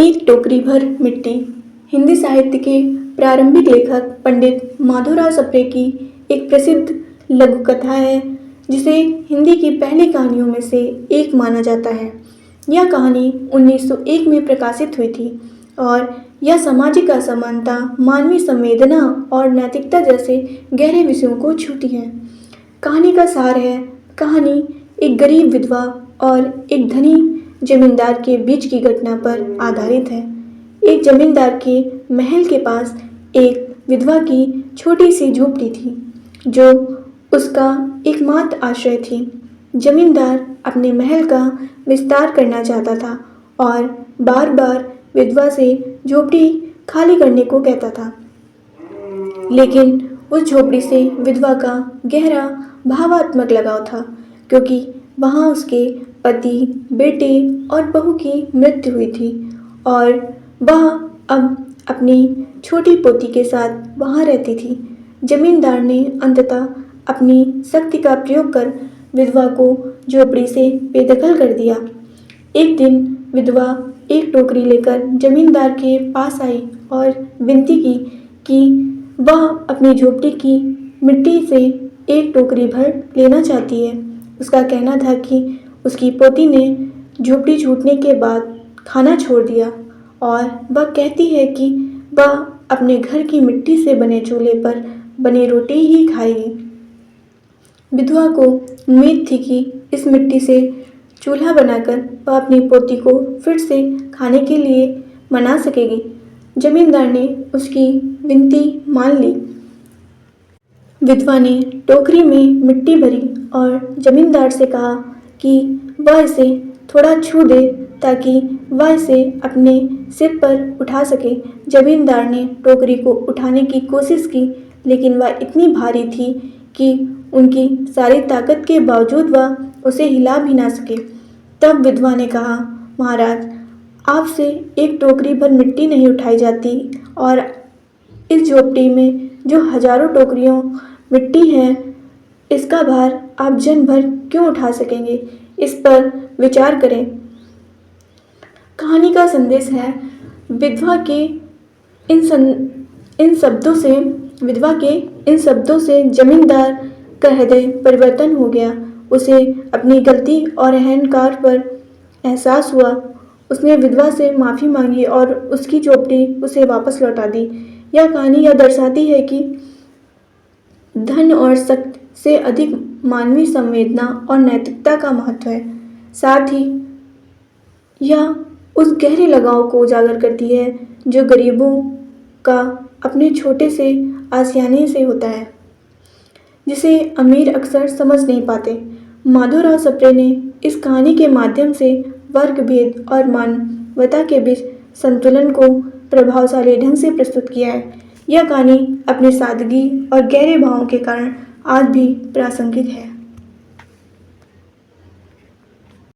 एक टोकरी भर मिट्टी हिंदी साहित्य के प्रारंभिक लेखक पंडित माधवराव सप्रे की एक प्रसिद्ध लघु कथा है, जिसे हिंदी की पहली कहानियों में से एक माना जाता है। यह कहानी 1901 में प्रकाशित हुई थी और यह सामाजिक असमानता, मानवीय संवेदना और नैतिकता जैसे गहरे विषयों को छूती है। कहानी का सार है, कहानी एक गरीब विधवा और एक धनी जमींदार के बीच की घटना पर आधारित है। एक जमींदार के महल के पास एक विधवा की छोटी सी झोपड़ी थी, जो उसका एकमात्र आश्रय थी। जमींदार अपने महल का विस्तार करना चाहता था और बार बार विधवा से झोपड़ी खाली करने को कहता था, लेकिन उस झोपड़ी से विधवा का गहरा भावात्मक लगाव था, क्योंकि वहाँ उसके पति, बेटे और बहू की मृत्यु हुई थी और वह अब अपनी छोटी पोती के साथ वहाँ रहती थी। जमींदार ने अंततः अपनी शक्ति का प्रयोग कर विधवा को झोपड़ी से बेदखल कर दिया। एक दिन विधवा एक टोकरी लेकर जमींदार के पास आई और विनती की कि वह अपनी झोपड़ी की मिट्टी से एक टोकरी भर लेना चाहती है। उसका कहना था कि उसकी पोती ने झोपड़ी छूटने के बाद खाना छोड़ दिया और वह कहती है कि वह अपने घर की मिट्टी से बने चूल्हे पर बनी रोटी ही खाएगी। विधवा को उम्मीद थी कि इस मिट्टी से चूल्हा बनाकर वह अपनी पोती को फिर से खाने के लिए मना सकेगी। जमींदार ने उसकी विनती मान ली। विधवा ने टोकरी में मिट्टी भरी और जमींदार से कहा कि वह इसे थोड़ा छू दे ताकि वह इसे अपने सिर पर उठा सके। जमींदार ने टोकरी को उठाने की कोशिश की, लेकिन वह इतनी भारी थी कि उनकी सारी ताकत के बावजूद वह उसे हिला भी ना सके। तब विधवा ने कहा, महाराज, आपसे एक टोकरी भर मिट्टी नहीं उठाई जाती और इस झोपड़ी में जो हजारों टोकरियों मिट्टी है, इसका भार आप जन भर क्यों उठा सकेंगे? इस पर विचार करें। कहानी का संदेश है, विधवा के इन शब्दों से जमींदार का हृदय परिवर्तन हो गया। उसे अपनी गलती और अहंकार पर एहसास हुआ। उसने विधवा से माफ़ी मांगी और उसकी झोपड़ी उसे वापस लौटा दी। यह कहानी यह दर्शाती है कि धन और शक्ति से अधिक मानवीय संवेदना और नैतिकता का महत्व है। साथ ही यह उस गहरे लगाव को उजागर करती है जो गरीबों का अपने छोटे से आशियाने से होता है, जिसे अमीर अक्सर समझ नहीं पाते। माधवराव सप्रे ने इस कहानी के माध्यम से वर्ग भेद और मानवता के बीच संतुलन को प्रभावशाली ढंग से प्रस्तुत किया है। यह कहानी अपनी सादगी और गहरे भावों के कारण आज भी प्रासंगिक है।